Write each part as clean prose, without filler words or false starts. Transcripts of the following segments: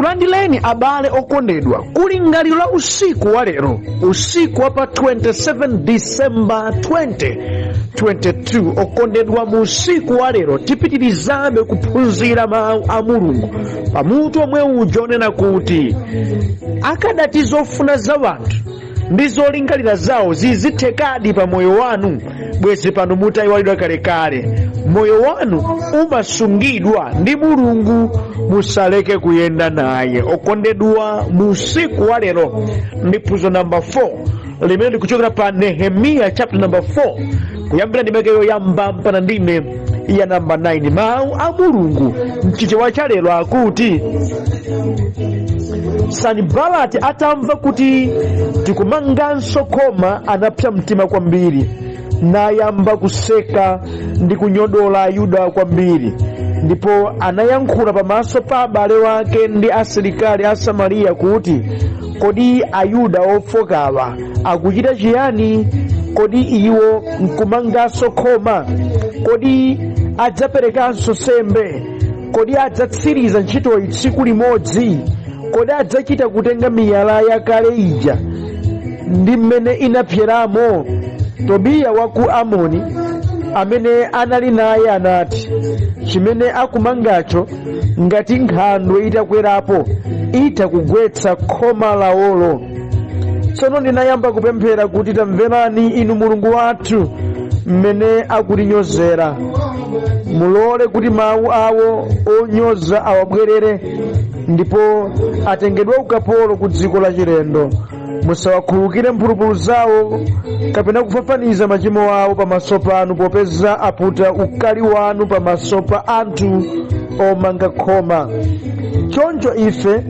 Ndikulandileni abale okondedwa kulingaliro la usiku wa lero, usiku wa pa 27 December 2022. Okondedwa mu usiku wa lero tipitirizabe kuphunzira mawu a Mulungu pamutu omwe uja onena kuti akadati zofuna za wanthu ndi zolingalira zawo zizithekadi pa moyo wanu, bwezi pano mutayiwalidwa kalekale. Moyo wanu umasungidwa ndi Mulungu, musaleke kuyenda naye. Okondedwa mu usiku wa lero ndi phunziro number 4 limene likuchokera pa Nehemiya chapter number 4 kuyambira ndimeke yoyamba mpaka ndime ya number 9. Mawu a Mulungu mchichewa cha lero akuti, Sanibalati atamva kuti tikumanganso khoma anapsa mtima kwambiri, nayamba kuseka ndi kunyodola Ayuda kwambiri. Ndipo anayankhula pamaso pa abale wake ndi asilikali a Samariya kuti, kodi Ayuda ofokawa akuchita chiyani? Kodi iwo nkumanganso khoma? Kodi adzaperekanso sembe? Kodi adzatsiriza ntchitoyi tsiku limodzi? Kodi adzachita kutenga miyala yakale ija ndi mmene inapseramo? Tobiya wa ku Amoni amene anali naye anati, chimene akumangacho ngati nkhandwe itakwerapo itakugwetsa khoma lawolo. Tsono ndinayamba kupemphera kuti, tamverani inu Mulungu wathu mmene akutinyozera, mulole kuti mawu awo onyoza awabwerere, ndipo atengedwe ukapolo ku dziko la chilendo. Musawakhulukire mphulupulu zawo kapena kufafaniza machimo awo pamaso panu, popeza aputa ukali wanu pamaso pa anthu omanga khoma. Choncho ife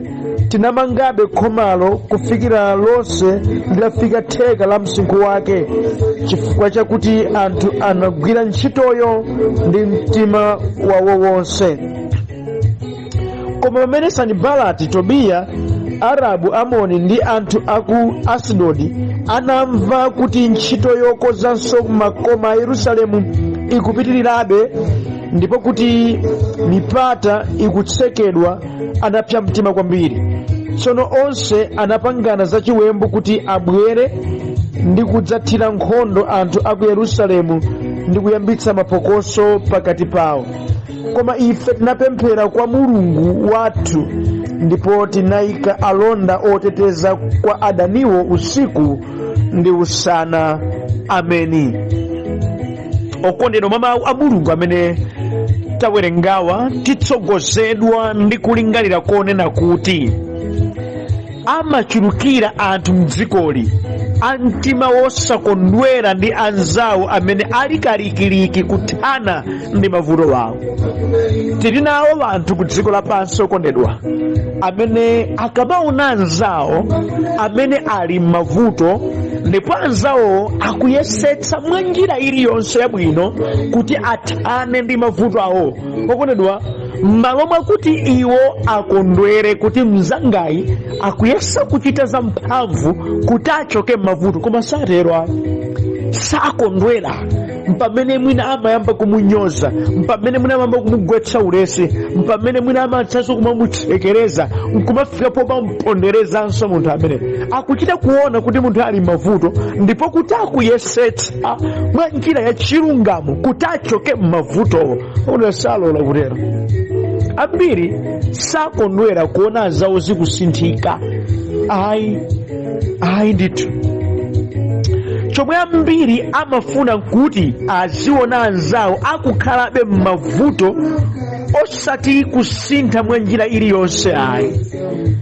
tinamangabe khomalo kufikira lonse ndilafika theka la msinkhu wake, chifukwa chakuti anthu anagwira ntchitoyo ndi mtima wawo wonse. Koma pamene Sanibalati, Tobiya, Arabu, Amoni ndi anthu aku Asidodi anamva kuti ntchito yokozanso makoma a Yerusalemu ikupitirirabe ndipo kuti mipata ikutsekedwa, anapsa mtima kwambiri. Tsono onse anapangana za chiwembu kuti abwere ndi kudzathira nkhondo anthu aku Yerusalemu ndi kuyambitsa maphokoso pakati pawo. Koma ife tinapemphera kwa Mulungu wathu ndipo tinayika alonda oteteza kwa adaniwo usiku ndi usana. Ameni. Okondedwa mwa mawu a Mulungu amene tawerengawa, titsogozedwa ndi kulingalira konena kuti amachulukira anthu mdzikoli a mtima wosakondwera ndi anzawo amene ali kalikiliki kuthana ndi mavuto wawo. Tili nawo anthu ku dziko lapansi, okondedwa, amene akamaona anzawo amene ali m'mavuto, ndipo anzawo akuyesetsa mwa njira iliyonse yabwino kuti athane ndi mavuto awo. Okondedwa, m'malo mwakuti iwo akondwere kuti mzangayi akuyesa kuchita za mphamvu kuti achoke m'mavuto, koma satero, sakondwera. Mpamene mwina amayamba kumunyoza, mpamene mwina amayamba kumugwetsa ulesi, mpamene mwina amatsanso kumamutsekereza, nkumafika popa mponderezanso munthu amene akuchita kuona kuti munthu ali m'mavuto, ndipo kuti akuyesetsa mwa njira ya chilungamo kuti achoke m'mavutowo. Ono salola kutero. Ambiri sakondwera kuona anzawo zikusinthika. Ayi ndithu. Chomwe ambiri amafuna kuti aziona anzawo akukhalabe m'mavuto osati kusintha mwa njira iliyonse.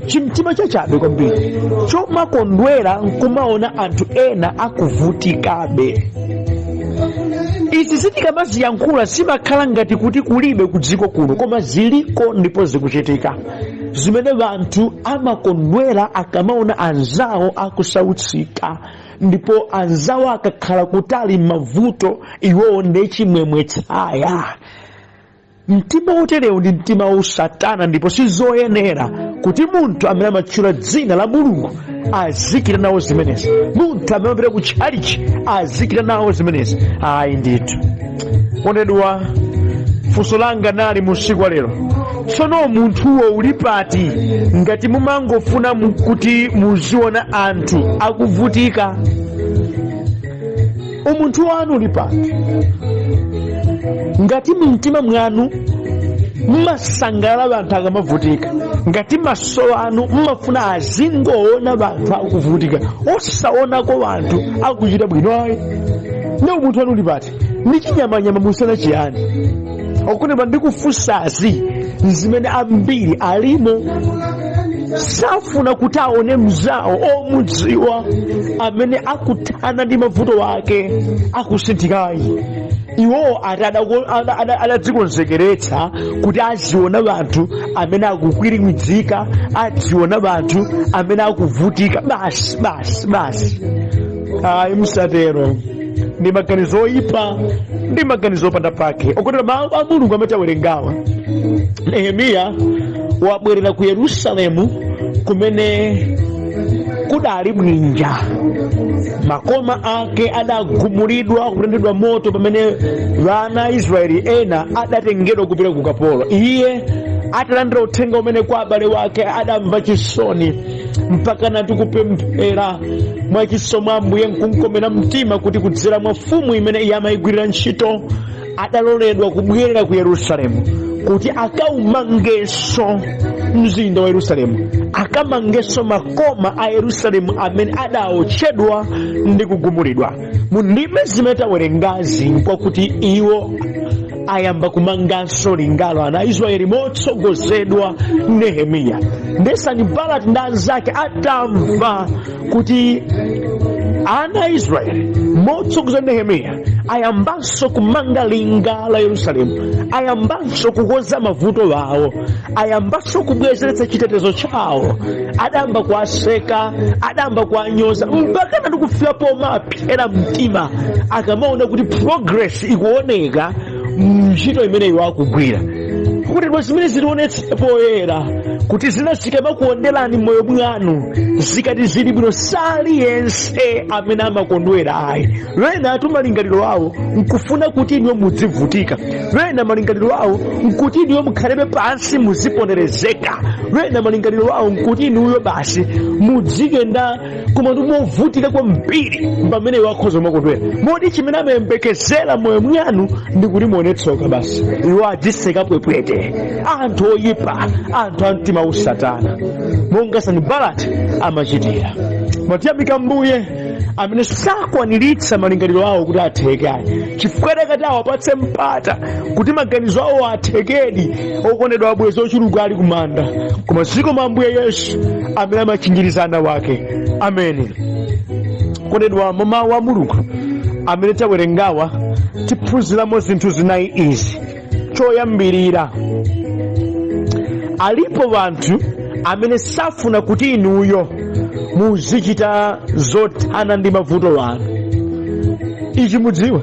Chimtima chachabe kwambiri. Chomakondwera nkumaona anthu ena akuvutikabe. Izi sitikamaziyankhula simakhala ngati kuti kulibe ku dziko kuno, koma ziliko ndipo zikuchitika, zimene anthu amakondwera akamaona anzawo akusautsika, ndipo anzawo akakhala kutali m'mavuto, iwowo ndi chimwemwetsaya. Mtima woterewu ndi mtima wa Satana, ndipo sizoyenera kuti munthu amene amatchula dzina la Mulungu azikira nawo zimenezi. Munthu amene amapita ku tchalichi azikira nawo zimenezi. Ayi ndithu. Okondedwa, funso langa nali musiku wa lero, tsono munthuwo uli pati ngati mumangofuna kuti muziona anthu akuvutika? Umunthu wanu uli pati ngati mumtima mwanu mumasangalala anthu akamavutika, ngati maso anu mumafuna azingoona anthu akuvutika osaonako anthu akuchita bwino ayi, ne umunthu wanu uli pati? Ndi chinyamanyama musana chiyani? Okunepa ndikufunsazi zimene ambiri alimo safuna kuti aone mzawo omudziwa amene akuthana ndi mavuto wake akusinthikayi. Iwo adadzikonzekeretsa kuti aziona anthu amene akukwirikwizika, aziona anthu amene akuvutika basi. Ayi, musatero. Ndi maganizo oyipa, ndi maganizo opanda pake. Okotera mawu a Mulungu amene tawerengawa, Nehemiya wabwerera ku Yerusalemu kumene kudali bwinja, makoma ake adagumulidwa kutentedwa moto pamene vana Israeli ena adatengedwa kupita ku ukapolo. Iye atalandira uthenga umene kwa abale wake adamva chisoni mpaka nati kupemphera mwachisomo Ambuye nkumkomera mtima kuti kudzera mwa mfumu imene iye amayigwirira ntchito adaloledwa kubwerera ku Yerusalemu kuti akaumangenso mzinda wa Yerusalemu, akamangenso makoma a Yerusalemu amene adaotchedwa ndi kugumulidwa. Mundime zimene tawerengazi kwakuti iwo ayamba kumanganso lingalo ana Israeli motsogozedwa Nehemiya. Sanbalati ndi anzake atamva kuti ana Israeli motsogozedwa Nehemiya ayambanso kumanga linga la Yerusalemu, ayambanso kukonza mavuto wawo, ayambanso kubwezeretsa chitetezo chawo, adamba kuwaseka, adamba kuwanyoza mpaka nati kufika pomapsera mtima akamaona kuti progress ikuoneka ntchito imene iwo akugwira. Kuti zimene zilionetsa poyera kuti zinasika makuonderani moyo mwanu zikati zili bwino saliyense amene amakondwera ayi. Wena atu malingaliro awo nkufuna kuti iniwo mudzivutika, wena malingaliro awo nkuti iniwo mukhalebe pansi muziponerezeka, wena malingaliro awo nkuti iniwo basi mudzikenda koma movutika kwambiri pamene iwo akhoza makondwera. Modi chimene amayembekezera moyo mwanu ndi kuti muonetsoka basi iwo adziseka pwepwete. Anthu oyipa, anthu a mtima usatana, monga Sanbalati amachitira. Mwatiyamika Mbuye amene sakwaniritsa malingaliro awo kuti atheke ayi, chifukwa kati awapatse mpata kuti maganizo awo athekedi. Okondedwa abwezi ochuluka ali kumanda, koma zikomo Ambuye Yesu amene amachinjiriza ana wake. Ameni. Okondedwa mawu a Mulungu amene tawerengawa tiphunziramo zinthu zinayi izi. Choyambirira, alipo wanthu amene safuna kuti inuyo muzichita zothana ndi mavuto wanu. Ichi mudziwa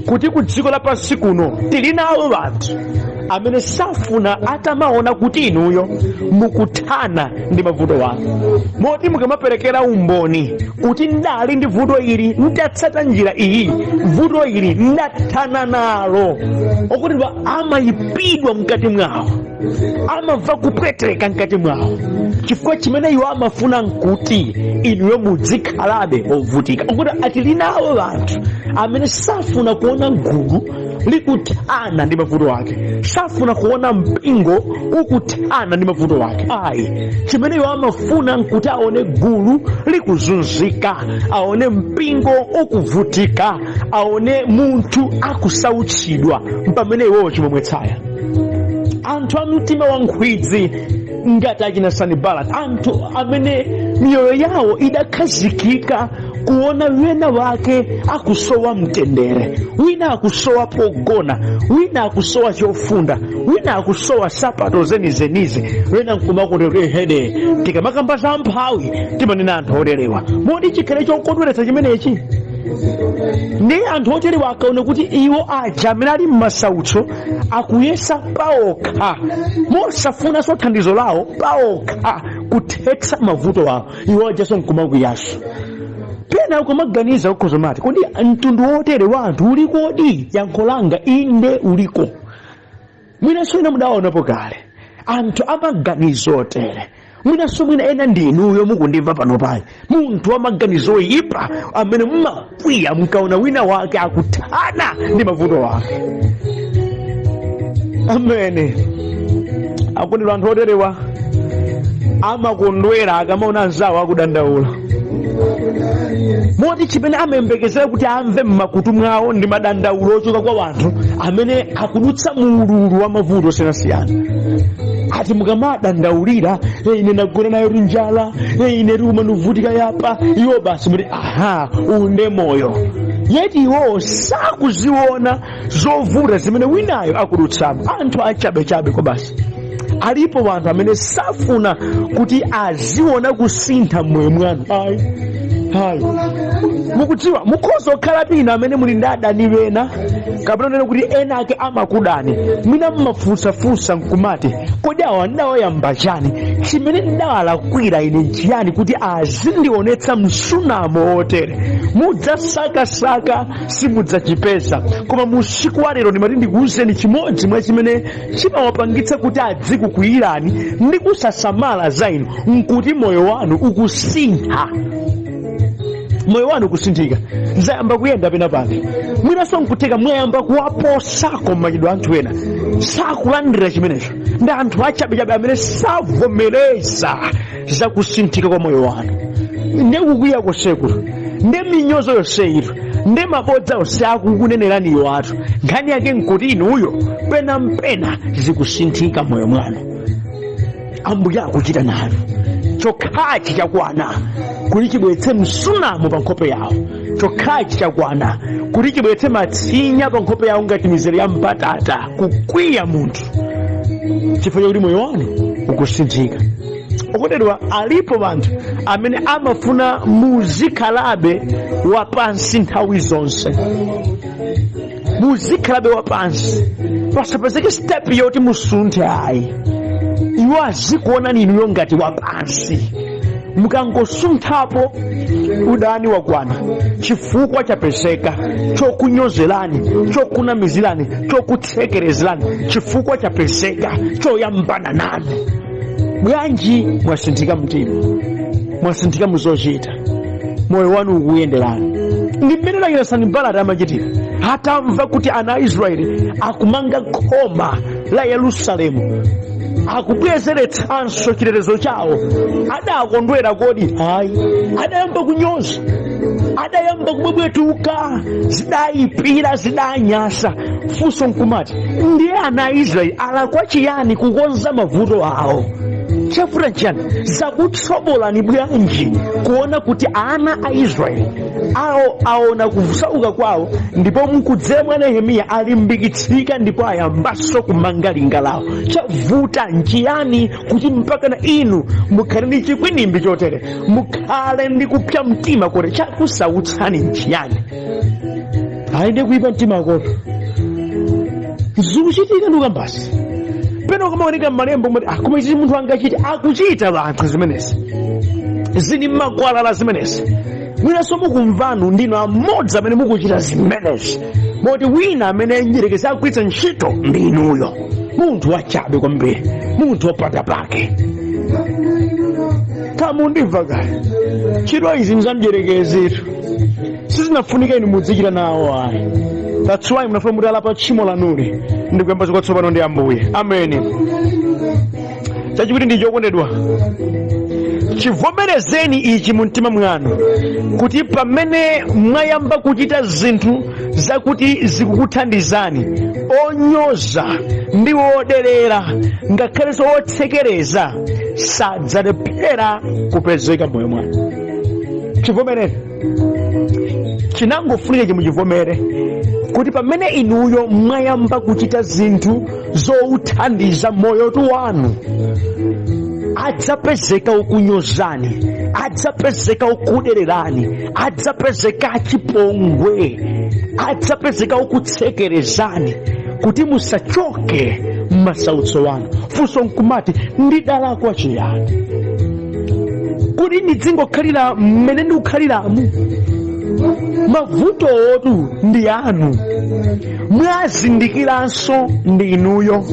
kuti ku dziko lapansi kuno tili nawo wanthu amene safuna atamaona kuti inuyo mukuthana ndi mavuto wanu. Moti mukamaperekera umboni kuti ndali ndi vuto ili, ndatsata njira iyi, vuto ili ndathana nalo, okuti amayipidwa mkati mwawo, amamva kupweteka mkati mwawo, chifukwa chimene iwo amafuna nkuti inuyo mudzikhalabe ovutika. Okuti atili nawo wanthu amene safuna kuona gulu likuthana ndi mavuto wake, safuna kuona mpingo ukuthana ndi mavuto wake. Ayi, chimene iwo amafuna nkuti aone gulu likuzunzika, aone mpingo ukuvutika, aone munthu akusautsidwa pamene iwowo chimomwetsaya. Anthu a mtima wankhwidzi ngati achina Sanbalati, anthu amene miyoyo yawo idakhazikika kuona wina wake akusowa mtendere, wina akusowa pogona, wina akusowa chofunda, wina akusowa sapato zenizenizi, wina nkumakondera hede tikamakamba za mphawi timanena anthu oterewa. Modi chikhale chokondweretsa chimenechi? Ndi anthu oterewa akaona kuti iwo aja amene ali m'masautso akuyesa paokha mosafunanso thandizo lawo paokha kuthetsa mavuto awo, iwo ajanso nkumakwiyaso. pena ukumaganiza ukozomati kodi mtundu wotere wa anthu uli kodi? Yankho langa inde uliko. Mwinanso ina mudaonapo kale anthu amaganizo otere. Mwinanso mwina ena ndinuyo mukundimva pano payi, munthu amaganizo oyipa amene mmakwiya mkaona wina wake akuthana ndi mavuto wake. Amene akondedwa anthu oterewa amakondwera akamaona anzawo akudandaula, moti chimene amayembekezera kuti amve m'makutu mwawo ndi madandaulo ochoka kwa wanthu amene akudutsa mululu wa mavuto osiyanasiyana. Ati mukamadandaulira ine ndagona nayo njala, ine ruma nuvutika yapa, iwo basi muti aha unde moyo. Yeti iwo sakuziona zovuta zimene winayo akudutsamo. Anthu achabechabe ko basi. Alipo wanthu amene safuna kuti aziona kusintha mmoyo mwanu. Hayi mukudziwa mukhoza kukhala pina amene muli ndi adani wena, kapena nene kuti ena ake amakudani, mwina mmafunsafunsa nkumati kodi awa ndawayamba chani, chimene ndawalakwira ine nchiyani kuti azindionetsa msunamo wotere. Mudzasakasaka simudzachipeza, koma musiku wa lero ndimati ndikuwuzeni chimodzi mwa chimene chimawapangitsa kuti adzikukwiyirani ndi kusasamala za inu, nkuti moyo wanu ukusintha. Moyo wanu ukusinthika, zayamba kuyenda pena pake. Mwinanso nkutheka mwayamba kuwaposako m'machitidwe anthu ena, sakulandira chimenecho. Ndi anthu achabechabe amene savomereza za kusinthika kwa moyo wanu. Ndi kukwiya konseku, ndi minyozo yonseyitu, ndi mabodza onse akukunenerani iwo athu, nkhani yake nkuti inuyo pena mpena zikusinthika moyo mwanu. Ambuye akuchita nanu chokhachi chakwana kuti chibweretse msunamo pa nkhope yawo, chokhachi chakwana kuti chibweretse matsinya pa nkhope yawo ngati mizere ya mbatata, kukwiya munthu chifukwa chakuti moyo wanu ukusinthika. Okondedwa, alipo wanthu amene amafuna muzikhalabe wapansi nthawi zonse, muzikhalabe wapansi, pasapezeke step yoti musunthe. Ayi, iwo azikuona inuyo ngati wapansi. Mukangosunthapo udani wakwana, chifukwa chapezeka chokunyozerani, chokunamizirani, chokutsekerezerani, chifukwa chapezeka choyambana nanu. Bwanji mwasinthika mtima, mwasinthika muzochita, moyo wanu ukuyenderani. Ndi mmene lakira Sanbalati amachitira. Atamva kuti ana a Israeli akumanga khoma la Yerusalemu, akubwezeretsanso chitetezo chawo, adakondwera kodi? Hayi, adayamba kunyoza, adayamba kubwebwetuka, zidayipira, zidanyasa. Funso nkumati ndiye ana a Israeli alakwa chiyani kukonza mavuto awo? Chafuta chiyani? Zakutsobolani bwanji kuona kuti ana a Israeli aona kusauka kwawo, ndipo mukudzera mwa Nehemiya alimbikitsika ndipo ayambanso kumanga linga lawo? Chavuta nchiyani kuti mpaka na inu mukhale ndi chikwinimbi chotere, mukhale ndi kupsa mtima kote? Chakusautsani nchiyani? Ayi, ndi kuyipa mtima koto zikuchitika ndukambasi. Pena ukamaoneka m'malembo mwati koma ichi munthu angachite, akuchita wanthu zimenezi, zili m'makwalala zimenezi. Mwinanso mukumvanu ndinu amodzi amene mukuchita zimenezi, moti wina amene njerekeza akugwiritsa ntchito ndi inuyo. Munthu wachabe kwambiri, munthu wopata pake. Kamundimva kale, ntchito izi nzamjerekezitu sizinafunika inu mudzichita nawo. Ayi, that's why munafuna mutala pa tchimo lanuli ndi kuyamba zokwatsopano ndi Ambuye. Ameni. Chachiwiri ndi chokondedwa, chivomerezeni ichi mu mtima mwanu kuti pamene mwayamba kuchita zinthu zakuti zikukuthandizani, onyoza ndi woderera ngakhalenso wotsekereza sadzalephera kupezeka moyo mwanu. Chivomereni, chinangofunika chimuchivomere kuti pamene inuyo mwayamba kuchita zinthu zowuthandiza moyo wanu, adzapezeka ukunyozani, adzapezeka ukudererani, adzapezeka chipongwe, adzapezeka ukutsekerezani kuti musachoke m'masautso wanu. Funso nkumati ndidalakwa chiyani? kuti ndizingokhalira mmene ndikukhaliramu. Mavuto otu ndi anu, mwazindikiranso ndi inuyo,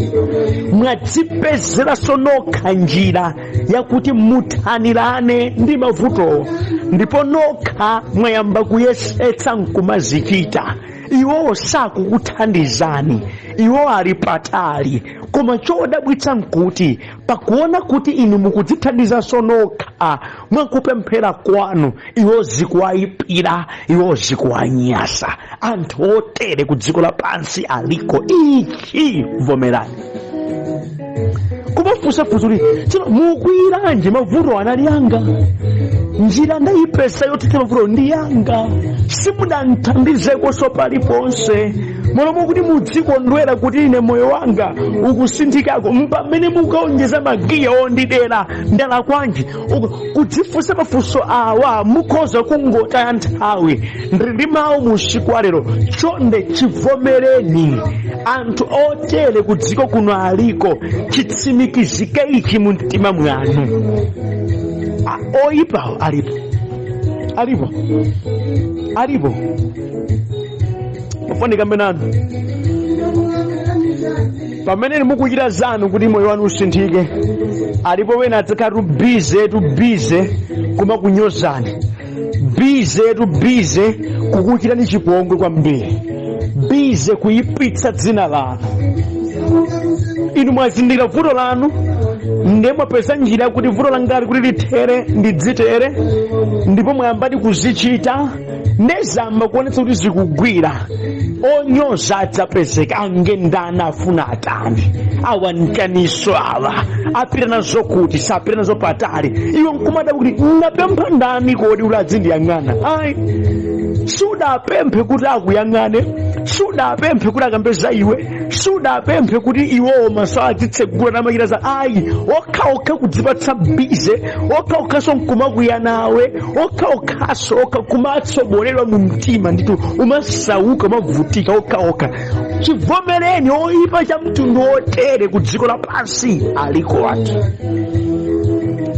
mwadzipezeranso nokha njira yakuti muthanirane ndi mavuto, ndipo nokha mwayamba kuyesetsa nkumazichita. Iwo sakukuthandizani, iwo ali patali. Koma chodabwitsa nkuti pakuona kuti inu mukudzithandizanso nokha mwakupemphera kwanu, iwo zikuwayipira, iwo zikuwanyasa. Anthu otere ku dziko lapansi aliko. Ichi vomerani. Kumafunsafunsa kuti tino mukwiranji mavuto anali anga, njira ndayipesa yothetsa mavuto ndi yanga, simunandithandizeko paliponse. Molomo kuti mudzikondwera kuti ine moyo wanga ukusinthikako, mpamene mukaonjeza magiya ondidera ndala kwanji. Kudzifunsa mafunso awa mukhoza kungotaya nthawi. Ndili ndi mawu musiku wa lero, chonde chivomereni. Anthu otere ku dziko kuno aliko, chitsimikizike ichi mu mtima mwanu. Oyipawo alipo Mufani kambe nanu pamene mukuchita zanu kuti moyo wanu usinthike, alipo wena adzakhala bize kuma kunyozani, bize kukuchitani chipongwe kwambiri, bize kuyipitsa dzina lanu. Inu mwazindikira vuto lanu, ndiye mwapeza njira yakuti vuto langali kuti lithere ndidzitere, ndipo mwayambadi kuzichita nezamba kuonetsa kuti zikugwira. Onyoza adzapezeka, angenda afuna atani, awanikaniso awa apita nazo kuti sapita nazo patali. Iwe nkumada kuti ngapempha ndani kodi uli adzindiyang'ana? Ayi, sudapemphe kuti akuyang'ane, sudapemphe kuti akambeza iwe, sudapemphe kuti iwowo maso adzitsegula namachita za ayi. Okha kudzipatsa bize, okhaso nkumakwiya nawe, okhaso kumatsogolerwa mu mtima, nditu umasauka mavutika okha. Chivomereni, oyipa cha mtundu otere ku dziko lapansi aliko ati.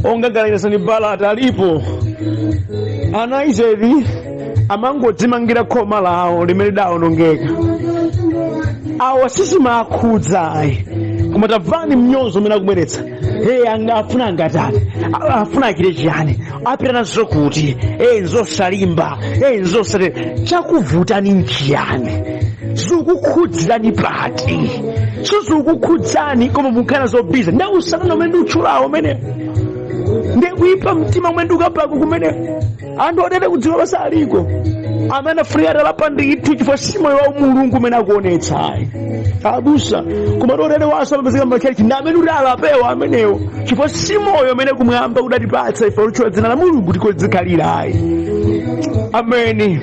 Ongagalairazani balata alipo. Ana Israeli amangodzimangira khoma lawo limene dawonongeka. Awa sisimakhudza ayi, koma tamvani mnyozo umene akubweretsa. Afuna angatani, afuna achite chiyani, apita nazo kuti nzosalimba, nzosalimba. Chakuvutani nchiyani? Zikukhudzirani pati? Sizikukhudzani koma mukhala zobiza. Ndausana umene ndiutchulawo umene ndikuipa mtima umene ndikapako kumene anthu otere kudziwa basa aliko, amene afunika lapa ndithu chifukwa si moyo wa Mulungu umene akuonetsa ayi. Abusa koma otere waso amapezeka m'machechi ndi amene kuti alapewa amenewo, chifukwa si moyo umene kumwamba kudatipatsa ife olutchula dzina la Mulungu tikozikhalira ayi. Ameni.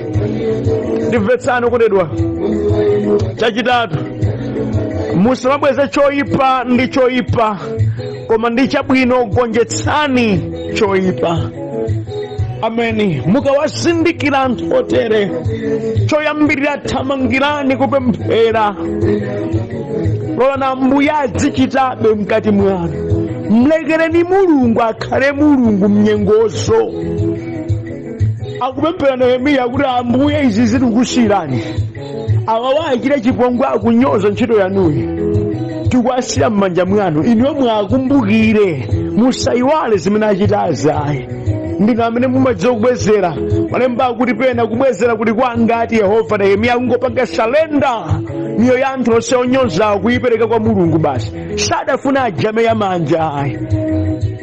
Ndimvetsani okondedwa. Chachitatu, musamabweze choyipa ndi choyipa, koma ndi chabwino gonjetsani choyipa. Ameni. Mukawazindikira anthu otere, choyambirira thamangirani kupemphera. Lolani Ambuye azichitabe mkati mwanu. Mlekereni Mulungu akhale Mulungu mnyengozo. Akupemphera Nehemiya kuti Ambuye izi zitikusiyirani. Awa wachita chipongwe akunyoza ntchito yanuyi, tikuwasiya m'manja mwanu. Inuyo mwakumbukire, musayiwale zimene achitazi ayi. Ndinu amene mumadziwa kubwezera. Malemba akuti pena kubwezera kuti kwangati Yehova. Nehemiya akungopanga salenda miyoyo ya anthu onse onyozawo kuyipereka kwa Mulungu basi. Sadafuna ajame ya manja ayi.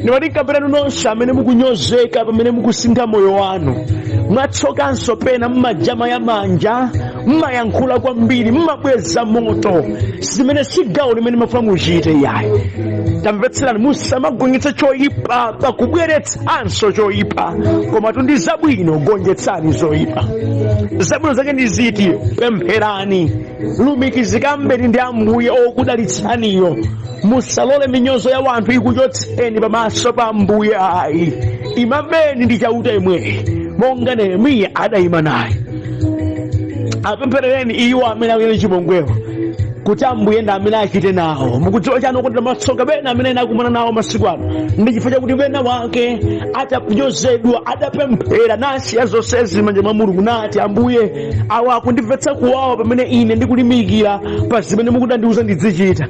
Niwatikapiranu nonse amene mukunyozeka pamene mukusintha moyo wanu, mwatsokanso pena mmajama ya manja, mmayankhula kwambiri, mmabweza moto zimene si gawo limene mafuna muchite yayi. Tamvetserani, musamagonyetsa choyipa pakubweretsanso choyipa, koma tundi zabwino gonjetsani zoyipa. Zabwino zake ndi ziti? Pempherani, lumikizikambeni ndi Ambuye okudalitsaniyo. Musalole minyozo ya wanthu ikuchotseni pamaso pa Ambuye ayi. Imameni ndi chauta imwe monga Nehemiya adayima naye. Apempherereni iwo amene akuyenda chipongwewo. kuti Ambuye ndi amene achite nawo. Mukudziwa chanu kuti matsoka bena amene anakumana nawo masiku ano ndi chifukwa chakuti bena wake atanyozedwa, atapemphera nasiya zonsezi m'manja mwa Mulungu nati Ambuye awa akundimvetsa kuwawa pamene ine ndikulimbikira pa zimene mukutandiuza ndizichita.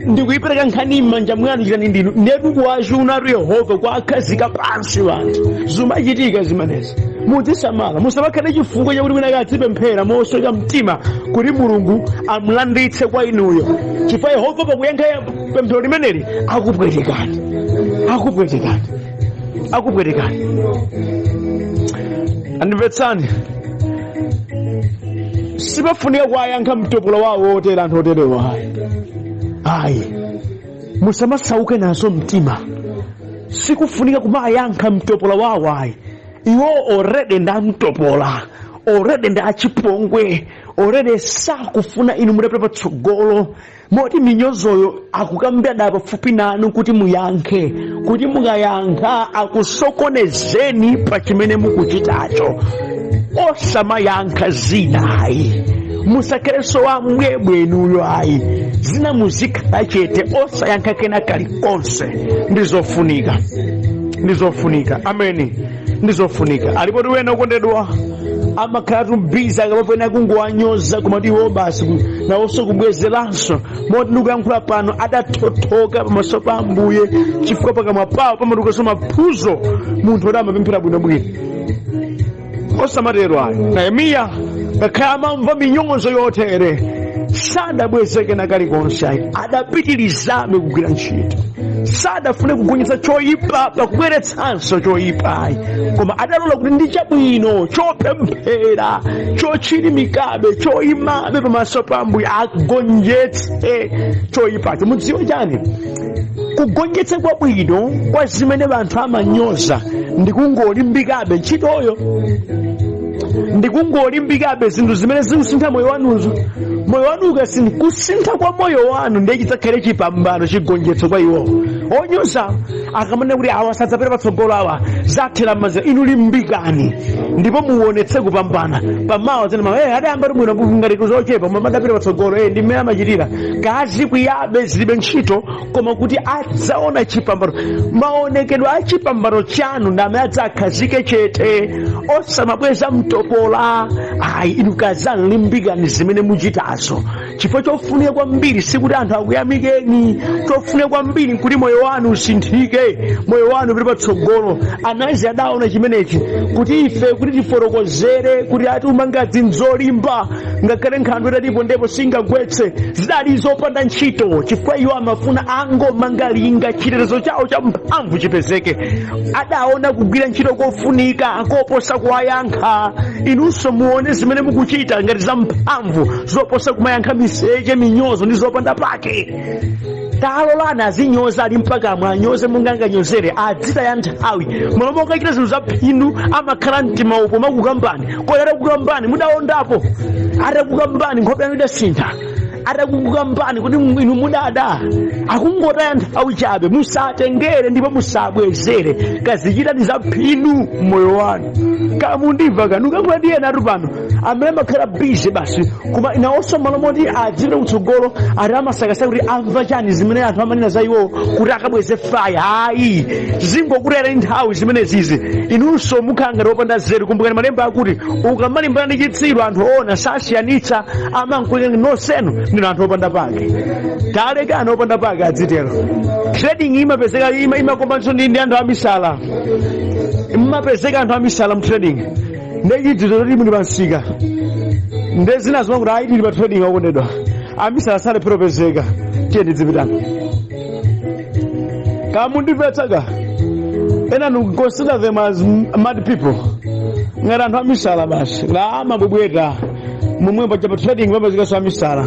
Ndikuyipereka nkhani m'manja mwanu, chitani ndinu. Ndetu kuwachunatu Yehova kuwakhazika pansi wanthu. Zimachitika zimenezi. Muzisamala, musamakhale chifukwa chakuti mwina akadzipemphera mosweka mtima kuti Mulungu amulanditse kwa inuyo. Chifukwa Yehova pakuyankha pemphero limeneli akupwetekani. Andimvetsani, sipafunika kuwayankha mtopola wawo otera anthu oterewa. Ayi, musamasauke nazo mtima. Sikufunika kumayankha mtopola wawo. Ayi, iwo already nda mtopola, already nda achipongwe, already sakufuna inu mudapita patsogolo. Moti minyozoyo akukambira da pafupi nanu kuti muyankhe, kuti mukayankha akusokonezeni pa chimene mukuchitacho. Osamayankha zina. Ayi, musakhelenso wamwebwe inuyo. Ayi, zina muzikhala chete, osayankha kena kalikonse. Ndizofunika. Ameni. Ndizofunika. Alipoti wena ukondedwa amakhala tumbiza akapapena kungowanyoza kumatiwo basi nawonso kubwezeranso. Moti ndikuyankhula pano adathothoka pamaso pa Ambuye chifukwa pakamwa pawo pamatukanso maphuzo munthu oti amapemphera bwinobwino. Osamatero ayi. Nehemiya ngakhale amamva minyozo yotere sadabwezeke na kalikonse. Ayi, adapitirizabe kugwira ntchito. Sadafune kugonjetsa choyipa pakubweretsanso choyipa. Ayi, koma adalola kuti ndi chabwino chopemphera chochilimikabe choyimabe pamaso pa Ambuye agonjetse choyipacho. Mudziwe chani, kugonjetsa kwabwino kwa zimene anthu amanyoza ndikungolimbikabe ntchitoyo, ndikungolimbikabe zinthu zimene zikusintha moyo wanuzo. Moyo wanu ukasintha, kusintha kwa moyo wanu ndiye chidzakhale chipambano chigonjetso kwa iwo. Onyoza akamanena kuti awa sadzapita patsogolo, awa zathera maza, inu limbikani ndipo muonetse kupambana. Pamawa zina adayamba kuti mwina ngati kuzochepa mwa madapita patsogolo, ndi mmene amachitira kazi kuyabe zilibe ntchito, koma kuti adzaona chipambano. Maonekedwe a chipambano chanu ndi amene adzakhazike chete, osamabweza mtopola. Ayi, inu kazalimbikani zimene muchitazo. Chifukwa chofunika kwambiri sikuti anthu akuyamikeni, chofunika kwambiri kuti moyo wanu usinthike, moyo wanu upite patsogolo. Anazi adaona chimenechi kuti ife kuti tifotokozere kuti ati umangadzi nzolimba ngakhale nkhandwe itatipo ndipo singagwetse zidali zopanda ntchito, chifukwa iwo amafuna angomangalinga chitetezo chawo cha mphamvu chipezeke. Adaona kugwira ntchito kofunika koposa kuwayankha. Inunso muone zimene mukuchita ngati za mphamvu zoposa kumayankha miseche, minyozo ndi zopanda pake. Talolana azinyoza ali mpaka mwanyoze munganganyozere adzitaya nthawi. Malomo okachita zinthu za phindu amakhala mtima upo makukambani. Kodi atakukambani mudaondapo? Atakukambani nkhope yanu idasintha? Atakukambani kuti inu mudada? Akungotaya nthawi chabe. Musatengere ndipo musabwezere. Kazichitani za phindu moyo wanu. Kamundimva kanu kamwadiye natu pano amene makhala busy basi, koma inawonso malomo oti adzipite kutsogolo ati amasakasaka kuti amva chani zimene anthu amanena za iwo kuti akabweze faya. Ayi, zingokutera nthawi zimenezizi. Inunso mukhala ngati opanda nzeru. Kumbukani malemba akuti ukamalimbana ndi chitsiru anthu ona sasiyanitsa amankulira nonsenu ndinu anthu opanda pake. Taleka anthu opanda pake adzitero. Trading imapezeka imakombanso ndi anthu amisala. Imapezeka anthu amisala mu trading. Ndechidzizo kuti muli pansika ndezinazo kuti ayi tili pa trading akondedwa. Amisala sale propezeka. Tiye ndidzipitani. Kamundimvetsaka. Ena nu consider them as mad people. Ngati anthu amisala basi. La amabwebweta. Momwe pa trading papezekanso amisala.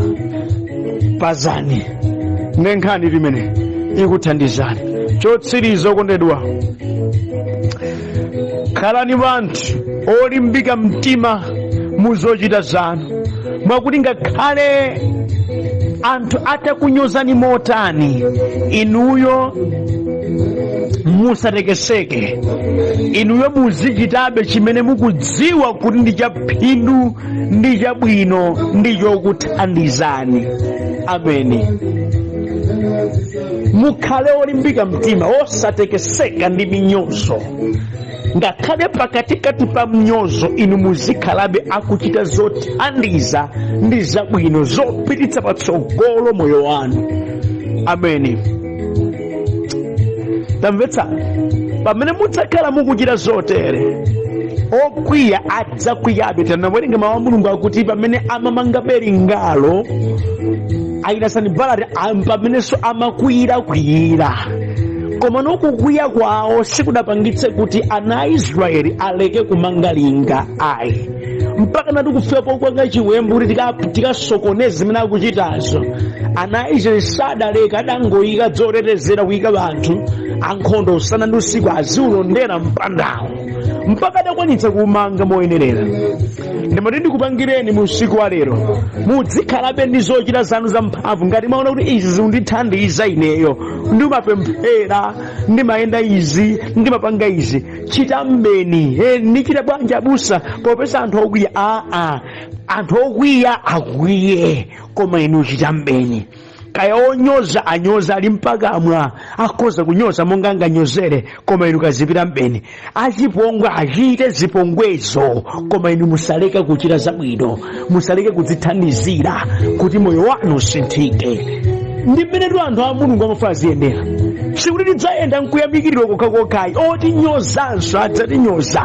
Pazani. Ndenkhani limene ikuthandizani. Chotsiriza okondedwa. Khalani banthu olimbika mtima muzochita zanu. Mwakuti ngakhale anthu atakunyozani motani, inuyo musatekeseke. Inuyo muzichitabe chimene mukudziwa kuti ndi chaphindu, ndi chabwino, ndi chokuthandizani. Ameni. Mukhale olimbika mtima, osatekeseka ndi minyozo. Ngakhale pakatikati pa mnyozo inu muzikhalabe akuchita zothandiza ndi zabwino zopititsa patsogolo moyo wanu. Ameni. Tamvetsa, pamene mudzakhala mukuchita zotere, okwiya adzakwiyabe. Tanawerenga mawu a Mulungu akuti pamene amamanga belingalo ayinasani balati pamenenso amakwiyirakwiyira. Koma nokukwiya kwawo sikudapangitse kuti ana a Israeli aleke kumanga linga ayi. Mpaka nati kufika pokwanga chiwembu kuti tikasokoneze zimene akuchitazo, ana a Israeli sadaleka, adangoyika zotetezera kuyika anthu ankhondo usana ndi usiku aziulondera mpandawo mpaka adakwanitsa kumanga moyenerera. Ndimati ndikupangireni mu usiku wa lero mudzikhalabe ndi zochita zanu zamphamvu. Ngati mwaona kuti izi zikundithandiza ineyo, ndimapemphera, ndimayenda izi, ndimapanga izi, chitambeni. Ndichita bwanji abusa popeza anthu okwiya? Anthu okwiya akwiye, koma inu chitambeni. Kaya onyoza anyoza ali mpakamwa, akhoza kunyoza monga anganyozere, koma inu kazipita mbeni. Achipongwe achite zipongwezo, koma inu musaleke kuchita zabwino, musaleke kudzithandizira kuti moyo wanu usinthike. Ndi mmene tu anthu a Mulungu amafuna aziyendera. Sikuti tidzayenda nkuyamikirira kokhakokhayi, otinyozanso adzatinyoza,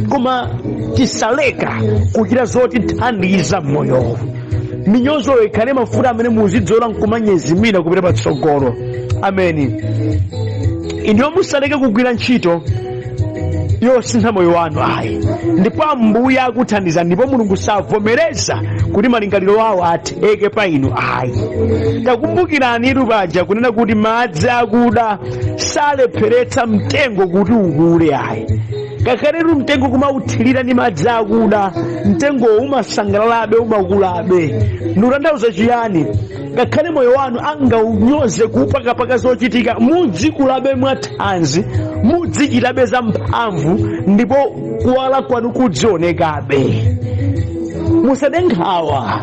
koma tisaleka kuchita zotithandiza mmoyowo. Minyozo ikhale mafuta amene muzidzola nkumanyezimira kupita patsogolo. Ameni. Inu musaleke kugwira ntchito yosintha moyo wanu ayi. Ndipo Ambuye akuthandiza, ndipo Mulungu savomereza kuti malingaliro awo atheke pa inu ayi. Takumbukirani itu paja kunena kuti madzi akuda salepheretsa mtengo kuti ukule ayi. Kakaleru mtengo kumauthirira ndi madzi akuda, mtengo umasangalalabe, umakulabe. Nutanthauza chiyani? Ngakhale moyo wanu angaunyoze kupakapaka zochitika, mudzikulabe mwathanzi, mudzichitabe zamphamvu, ndipo kuwala kwanu kudzionekabe. Musadenkhawa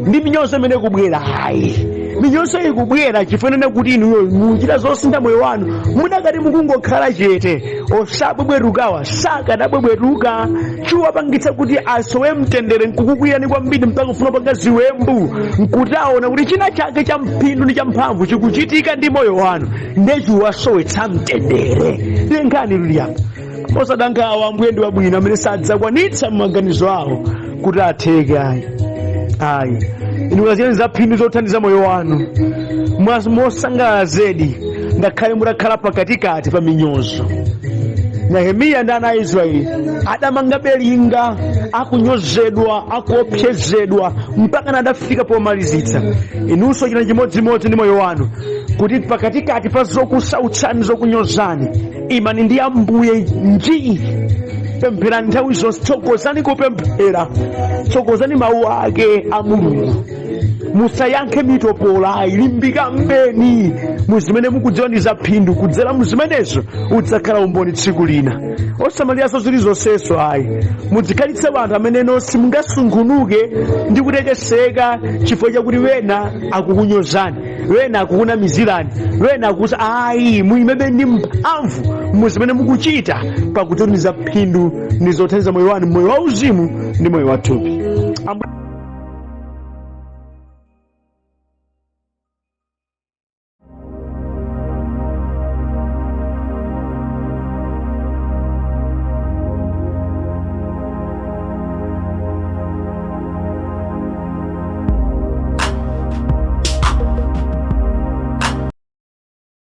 ndi minyozo imene kubwera ayi. Minyozo ikubwera chifukwa kuti inuyo muchita zosintha moyo wanu. Mudakati mukungokhala chete, osabwebwerukawa sakadabwebweruka. Chiwapangitsa kuti asowe mtendere nkukukwiyani kwambiri mpaka kufuna panga ziwembu, nkuti aona kuti china chake cha mphindu ndi cha mphamvu chikuchitika ndi moyo wanu, ndechiwasowetsa mtendere. Lenkhani liliapo. Osadankawa Ambuye ndi wabwino amene sadzakwanitsa m'maganizo awo kuti atheke ayi. Inu kaziyeni za phindu zothandiza moyo wanu mosangalala zedi, ngakhale mutakhala pakatikati pa minyozo. Nehemiya ndi ana a Israeli adamanga belinga, akunyozedwa, akuopsezedwa, mpaka nadafika pomalizitsa. Inunso china chimodzimodzi ndi moyo wanu, kuti pakatikati pa zokusautsani, zokunyozani, imani ndi Ambuye njii. Pempherani nthawi zonse, tsogozani kupemphera, tsogozani mawu ake a Mulungu. Musayankhe mitopola, limbika mbeni muzimene mukudziwa ndi zaphindu. Kudzera muzimenezo udzakhala umboni tsiku lina. Osamaliranso zilizonseso ayi. Mudzikhalitse anthu amene simungasungunuke ndi kutekeseka chifukwa chakuti wena akukunyozani, wena akukunamizirani, wena akusa ayi. Muyimebe ndi mphamvu muzimene mukuchita, pakuti ndi zaphindu ndi zothandiza moyo wanu, moyo wauzimu ndi moyo wathupi.